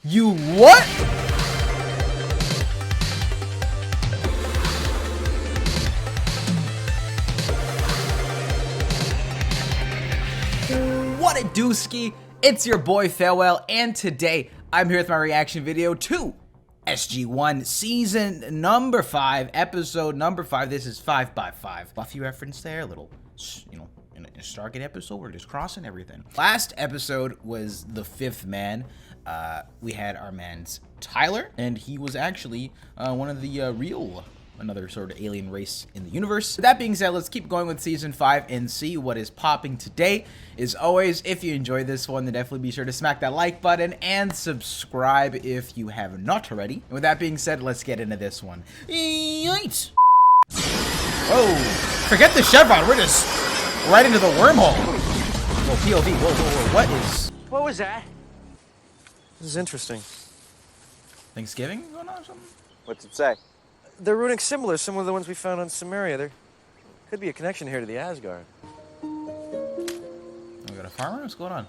You what? What a dooski. It's your boy Farewell, and today I'm here with my reaction video to SG-1 season number 5, episode number 5. This is 5x5. Buffy reference there, a little, you know, in a Stargate episode, we're just crossing everything. Last episode was the 5th man. We had our man's Tyler, and he was actually one of the another sort of alien race in the universe. That being said, let's keep going with season 5 and see what is popping today. As always, if you enjoyed this one, then definitely be sure to smack that like button and subscribe if you have not already. And with that being said, let's get into this one. Yeet! Whoa! Forget the chevron, we're just right into the wormhole. Whoa, POV, whoa, What was that? This is interesting. Thanksgiving going on or something? What's it say? They're runic symbols, similar to the ones we found on Samaria. There could be a connection here to the Asgard. We got a farmer? What's going on?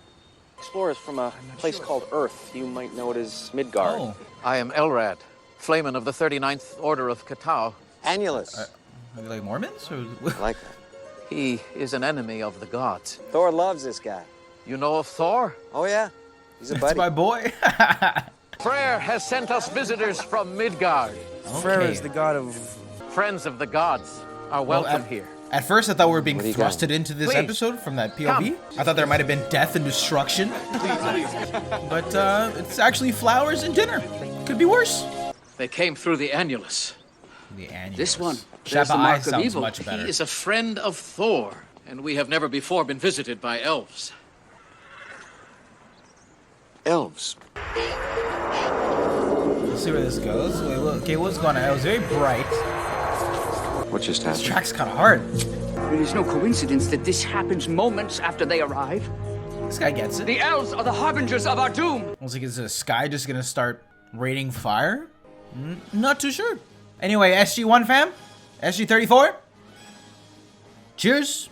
Explorers from a place called Earth. You might know it as Midgard. Oh, I am Elrad, Flamen of the 39th Order of Katau. Annulus. are they like Mormons? Or I like that. He is an enemy of the gods. Thor loves this guy. You know of Thor? Oh, yeah. He's a that's buddy. my boy. Freyr has sent us visitors from Midgard. Freyr Okay. is the god of... Friends of the gods are Well, welcome here. At first, I thought we were being What do you thrusted into this Please. episode from that POV. Come. I thought there might have been death and destruction. But it's actually flowers and dinner. Could be worse. They came through the annulus. The annuals. This one bears the Shabbai mark of sounds evil. much better. He is a friend of Thor, and we have never before been visited by elves. Elves. Let's see where this goes. Wait, look, okay, what's going on? It was very bright. What just This happened? track's kind of hard. It is no coincidence that this happens moments after they arrive. This guy gets it. The elves are the harbingers of our doom. Looks like, is the sky just gonna start raining fire? Not too sure. Anyway, SG-1 fam, SG-34. Cheers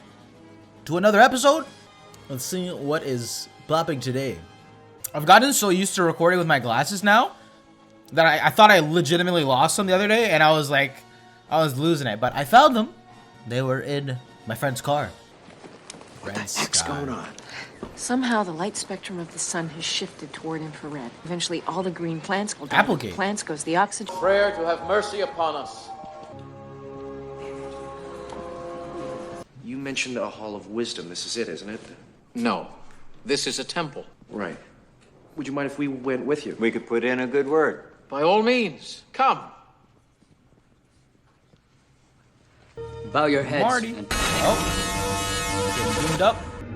to another episode. Let's see what is popping today. I've gotten so used to recording with my glasses now that I thought I legitimately lost them the other day, and I was like, I was losing it. But I found them. They were in my friend's car. What the heck's going on? Somehow the light spectrum of the sun has shifted toward infrared. Eventually all the green plants will die. Applegate. Plants goes the oxygen. Freyr to have mercy upon us. You mentioned a hall of wisdom. This is it, isn't it? No, this is a temple. Right. Would you mind if we went with you? We could put in a good word. By all means, come. Bow your heads. Marty. and- Oh, getting zoomed up.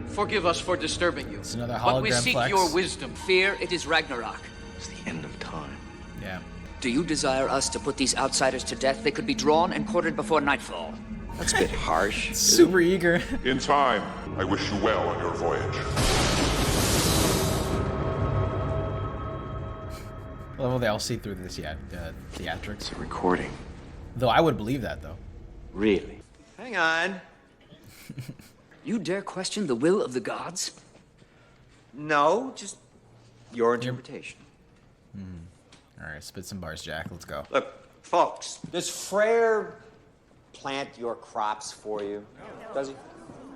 Forgive us for disturbing you. It's another but we hologram seek flex. your wisdom. Fear it is Ragnarok. It's the end of time. Yeah. Do you desire us to put these outsiders to death? They could be drawn and quartered before nightfall. That's a bit harsh. Super eager. In time, I wish you well on your voyage. Well, they all see through this, yeah, theatrics. It's a recording. Though I would believe that, though. Really? Hang on. You dare question the will of the gods? No, just your interpretation. All right, spit some bars, Jack. Let's go. Look, folks, does Freyr plant your crops for you? Does he?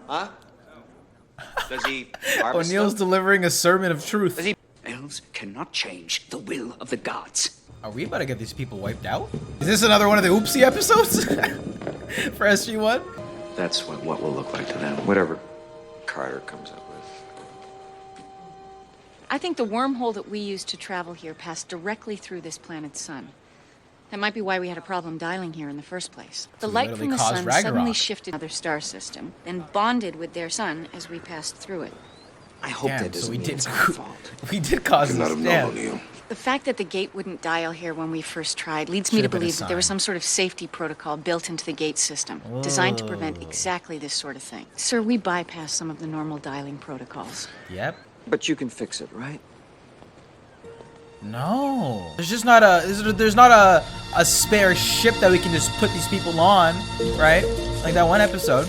Huh? Does he harvest O'Neill's them? delivering a sermon of truth. Elves cannot change the will of the gods. Are we about to get these people wiped out? Is this another one of the oopsie episodes for SG-1? That's what will look like to them. Whatever Carter comes up with. I think the wormhole that we used to travel here passed directly through this planet's sun. That might be why we had a problem dialing here in the first place. The So light literally from the caused sun Ragnarok. suddenly shifted to another star system, then bonded with their sun as we passed through it. I hope Damn, that doesn't so we mean did. it's our fault. We did cause Let this. him know, Damn. O'Neill. The fact that the gate wouldn't dial here when we first tried leads me to Should've been a believe that there was sign. some sort of safety protocol built into the gate system, designed to prevent exactly this sort of thing. Sir, we bypassed some of the normal dialing protocols. Yep. But you can fix it, right? No. There's just not a. There's not a spare ship that we can just put these people on, right? Like that one episode.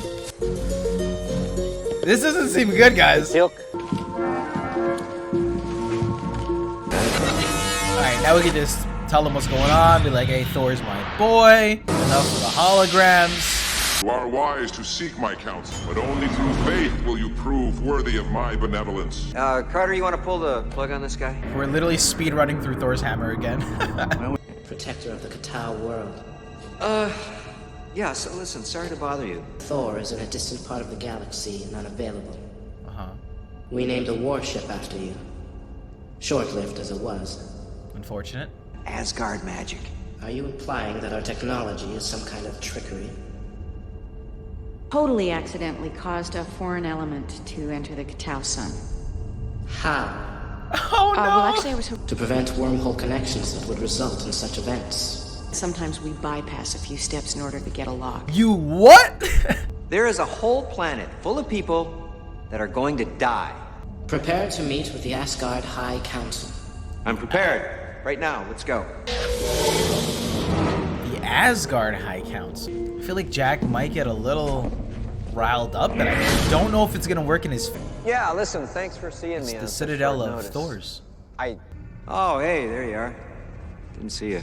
This doesn't seem good, guys. Silk. Now we can just tell them what's going on, be like, hey, Thor's my boy, enough for the holograms. You are wise to seek my counsel, but only through faith will you prove worthy of my benevolence. Carter, you want to pull the plug on this guy? We're literally speed running through Thor's hammer again. Protector of the Katao world. Yeah, so listen, sorry to bother you. Thor is in a distant part of the galaxy and unavailable. Uh-huh. We named a warship after you. Short-lived as it was. Unfortunate. Asgard magic. Are you implying that our technology is some kind of trickery? Totally accidentally caused a foreign element to enter the Katao sun. How? Oh no! Well, actually, I was hoping To prevent wormhole connections that would result in such events. sometimes we bypass a few steps in order to get a lock. You what? There is a whole planet full of people that are going to die. Prepare to meet with the Asgard High Council. I'm prepared. Right now, let's go. The Asgard High Council. I feel like Jack might get a little riled up, but I don't know if it's gonna work in his favor. Yeah, listen, thanks for seeing me. The Citadel of Thor's. Oh, hey, there you are. Didn't see you.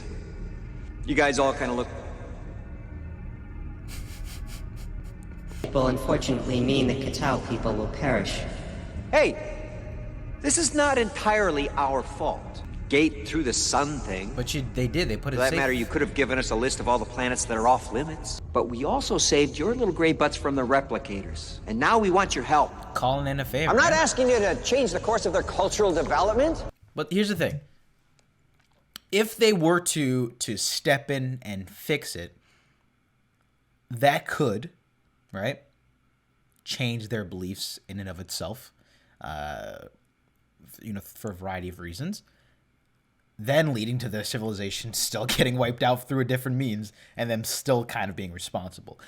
You guys all kind of look... Will unfortunately mean the Katao people will perish. Hey! This is not entirely our fault. Gate through the sun thing. But they did. They put it For that safe. matter, you could have given us a list of all the planets that are off limits. But we also saved your little gray butts from the replicators. And now we want your help. Calling in a favor. I'm not man. asking you to change the course of their cultural development. But here's the thing. If they were to step in and fix it, that could, right, change their beliefs in and of itself, you know, for a variety of reasons. Then leading to the civilization still getting wiped out through a different means, and them still kind of being responsible.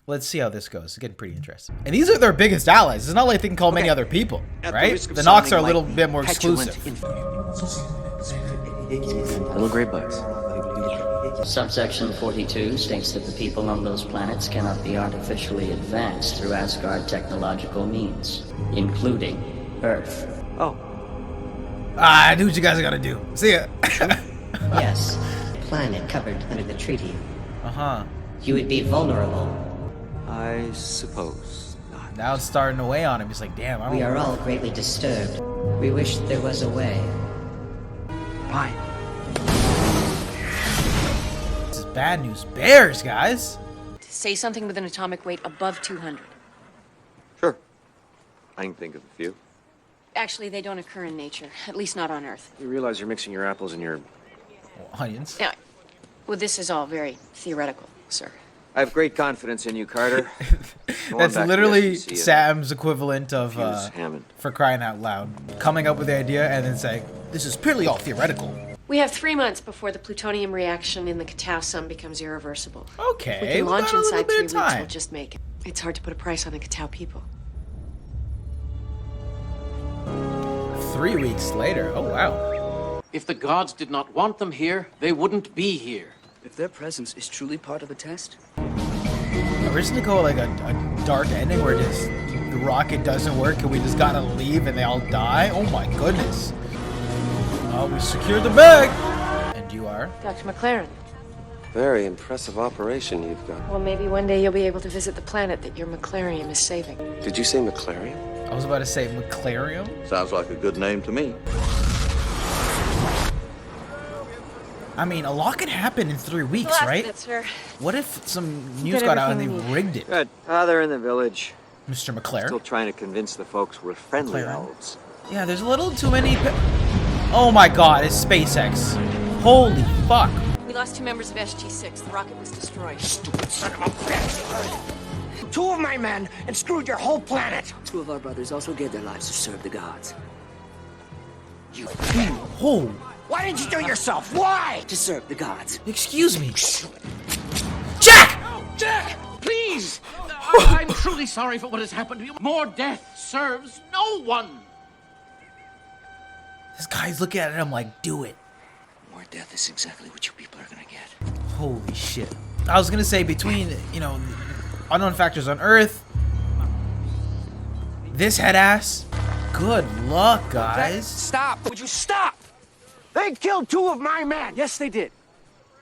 Let's see how this goes. It's getting pretty interesting. And these are their biggest allies. It's not like they can call many other people, right? The Nox are a little bit more exclusive. Little gray bugs. Subsection 42 states that the people on those planets cannot be artificially advanced through Asgard technological means, including Earth. Oh. I do what you guys are gonna do. See ya. Yes, planet covered under the treaty. Uh-huh. You would be vulnerable. I suppose not. Now it's starting to weigh on him. He's like, damn, I don't We are all greatly disturbed. We wish there was a way. Fine. This is bad news bears, guys. Say something with an atomic weight above 200. Sure. I can think of a few. Actually, they don't occur in nature, at least not on Earth. You realize you're mixing your apples and your... Onions. Now, well, this is all very theoretical, sir. I have great confidence in you, Carter. That's literally Sam's equivalent of, Hammond. for crying out loud, coming up with the idea and then saying, this is purely all theoretical. We have 3 months before the plutonium reaction in the Katao sun becomes irreversible. Okay, If we can launch got a little inside bit 3 of weeks, time. we'll just make it. It's hard to put a price on the Katao people. 3 weeks later. Oh, wow. If the gods did not want them here, they wouldn't be here. If their presence is truly part of the test, We're just gonna go like a dark ending where just the rocket doesn't work and we just gotta leave and they all die? Oh my goodness. Oh, we secured the bag! And you are? Dr. McLaren. Very impressive operation you've got. Well, maybe one day you'll be able to visit the planet that your McLarium is saving. Did you say McLaren? I was about to say McLarium. Sounds like a good name to me. I mean, a lot could happen in 3 weeks, Well, that's right? it, sir. What if some You news got got out and they everything we rigged it? Good. They're in the village. Mr. McLaren? Still trying to convince the folks we're friendly McLaren. elves. Yeah, there's a little too many... Oh my god, it's SpaceX. Holy fuck. We lost 2 members of SG-6. The rocket was destroyed. Stupid son of a bitch! 2 of my men and screwed your whole planet! 2 of our brothers also gave their lives to serve the gods. You Oh. Why did you do it yourself? Why? to serve the gods. Excuse me. Jack! Jack! Please! I'm truly sorry for what has happened to you. More death serves no one. This guy's looking at him like, do it. More death is exactly what you people are gonna get. Holy shit. I was gonna say, between, you know, unknown factors on Earth, this head ass, good luck, guys. Stop! Would you stop? They killed 2 of my men. Yes, they did.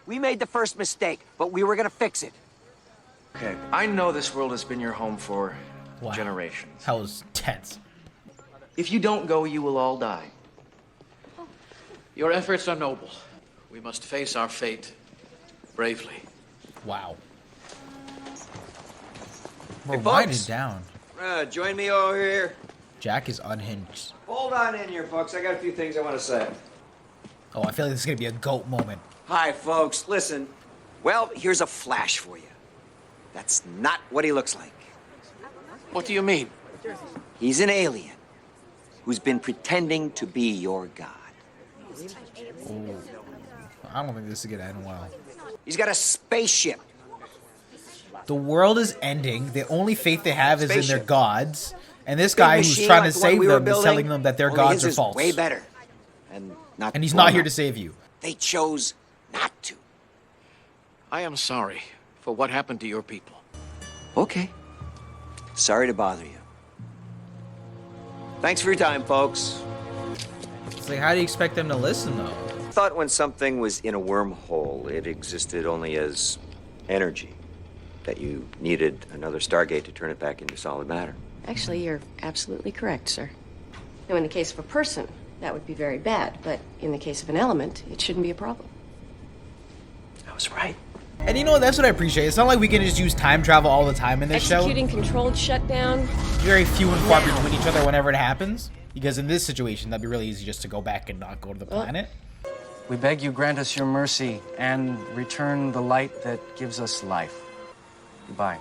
We made the first mistake, but we were gonna fix it. Okay, I know this world has been your home for generations. That was tense. If you don't go, you will all die. Your efforts are noble. We must face our fate bravely. Wow. Hey, Bro, mine folks. is down. Join me over here. Jack is unhinged. Hold on in here, folks. I got a few things I want to say. Oh, I feel like this is gonna be a GOAT moment. Hi, folks. Listen. Well, here's a flash for you. That's not what he looks like. What do you mean? He's an alien who's been pretending to be your god. Ooh. I don't think this is gonna end well. He's got a spaceship. The world is ending. The only faith they have is in their Spaceship. gods. And this guy who's Machine trying like to the one save we were them is building, telling them that their only gods his are is false. way better. And he's blown not here up. to save you. They chose not to. I am sorry for what happened to your people. Okay. Sorry to bother you. Thanks for your time, folks. It's like, how do you expect them to listen, though? I thought when something was in a wormhole, it existed only as energy. That you needed another Stargate to turn it back into solid matter. Actually, you're absolutely correct, sir. Now, in the case of a person, that would be very bad, but in the case of an element, it shouldn't be a problem. I was right. And you know what? That's what I appreciate. It's not like we can just use time travel all the time in this show. Executing controlled shutdown. Very few and far between each other whenever it happens. Because in this situation, that'd be really easy just to go back and not go to the planet. We beg you grant us your mercy and return the light that gives us life. Goodbye.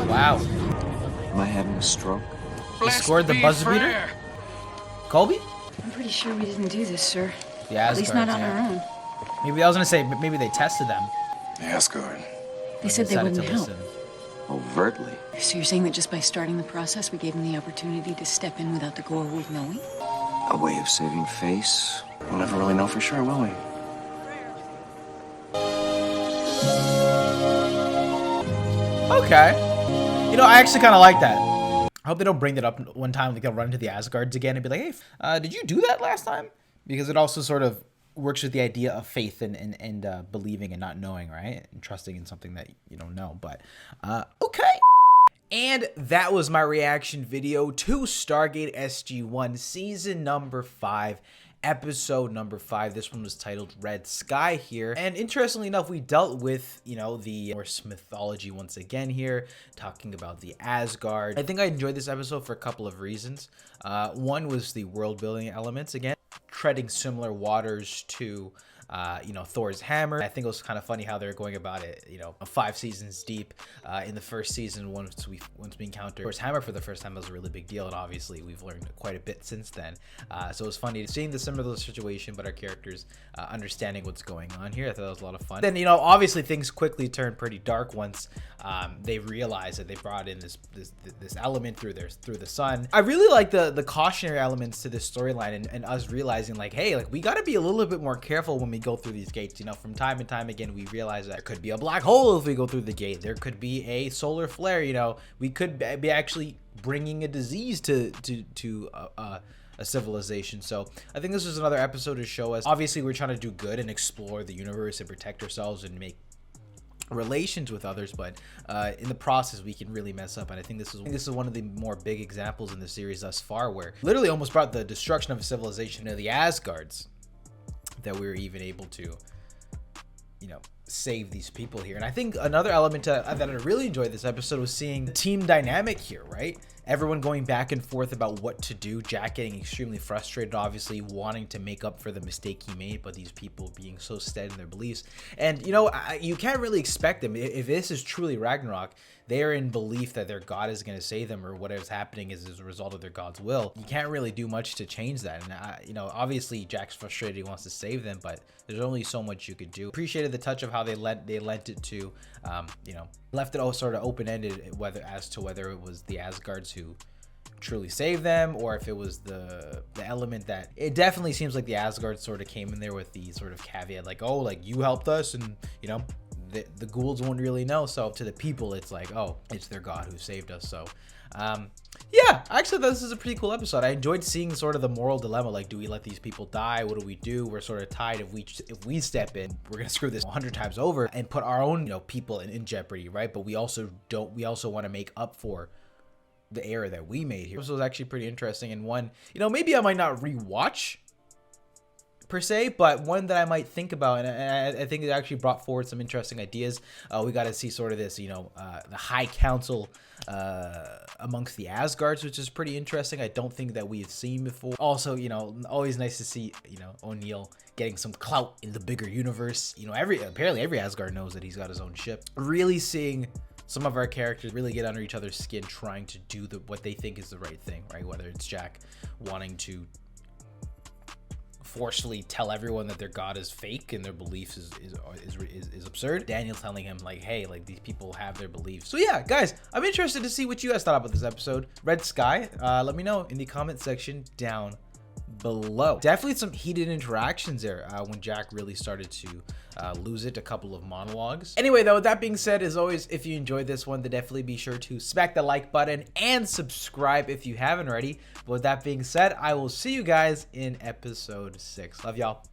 Wow. Am I having a stroke? He scored the buzzer beater? Colby? I'm pretty sure we didn't do this, sir. Yeah, At least not on our own. Maybe I was gonna say maybe they tested them. Asgard. They said they Decided wouldn't to help. listen. Overtly. So you're saying that just by starting the process, we gave them the opportunity to step in without the Goa'uld knowing? A way of saving face. We'll never really know for sure, will we? Okay. You know, I actually kind of like that. I hope they don't bring that up one time. Like they'll run into the Asgards again and be like, hey, did you do that last time? Because it also sort of works with the idea of faith and believing and not knowing, right? And trusting in something that you don't know. But, okay. And that was my reaction video to Stargate SG-1 season number 5. Episode number 5. This one was titled Red Sky here. And interestingly enough, we dealt with, you know, the Norse mythology once again here, talking about the Asgard. I think I enjoyed this episode for a couple of reasons. One was the world building elements again, treading similar waters to you know, Thor's hammer. I think it was kind of funny how they're going about it, you know, 5 seasons deep. In the first season, once we encountered Thor's hammer for the first time, it was a really big deal, and obviously we've learned quite a bit since then. So it was funny seeing the similar situation, but our characters understanding what's going on here. I thought that was a lot of fun. Then, you know, obviously things quickly turned pretty dark once they realized that they brought in this element through the sun. I really like the cautionary elements to this storyline and us realizing like, hey, like we got to be a little bit more careful when we go through these gates. You know, from time and time again, we realize that there could be a black hole if we go through the gate. There could be a solar flare. You know, we could be actually bringing a disease to a civilization. So I think this was another episode to show us, obviously we're trying to do good and explore the universe and protect ourselves and make relations with others, but in the process we can really mess up. And I think this is one of the more big examples in the series thus far, where literally almost brought the destruction of a civilization to the Asgards, that we were even able to, you know, save these people here. And I think another element that I really enjoyed this episode was seeing the team dynamic here, right? Everyone going back and forth about what to do. Jack getting extremely frustrated, obviously wanting to make up for the mistake he made, but these people being so steady in their beliefs. And you know, you can't really expect them, if this is truly Ragnarok, they are in belief that their god is going to save them, or whatever's happening is as a result of their god's will. You can't really do much to change that. And you know, obviously Jack's frustrated, he wants to save them, but there's only so much you could do. Appreciated the touch of how they lent it to, you know, left it all sort of open-ended as to whether it was the Asgards who truly saved them, or if it was the element that it definitely seems like the Asgard sort of came in there with the sort of caveat like, oh, like you helped us and, you know, the Goulds won't really know. So to the people, it's like, oh, it's their god who saved us. So yeah, actually this is a pretty cool episode. I enjoyed seeing sort of the moral dilemma, like, do we let these people die? What do we do? We're sort of tied. If we step in, we're gonna screw this 100 times over and put our own, you know, people in jeopardy, right? But we also want to make up for the error that we made here. This was actually pretty interesting, and one, you know, maybe I might not rewatch per se, but one that I might think about, and I think it actually brought forward some interesting ideas. We got to see sort of this, you know, the High Council amongst the Asgards, which is pretty interesting. I don't think that we have seen before. Also, you know, always nice to see, you know, O'Neill getting some clout in the bigger universe. You know, apparently every Asgard knows that he's got his own ship. Really seeing some of our characters really get under each other's skin, trying to do what they think is the right thing, right? Whether it's Jack wanting to forcefully tell everyone that their god is fake and their beliefs is absurd. Daniel telling him, like, hey, like, these people have their beliefs. So yeah, guys, I'm interested to see what you guys thought about this episode. Red Sky, let me know in the comment section down below. Definitely some heated interactions there when Jack really started to lose it. A couple of monologues. Anyway, though, with that being said, as always, if you enjoyed this one, then definitely be sure to smack the like button and subscribe if you haven't already. But with that being said, I will see you guys in episode 6. Love y'all.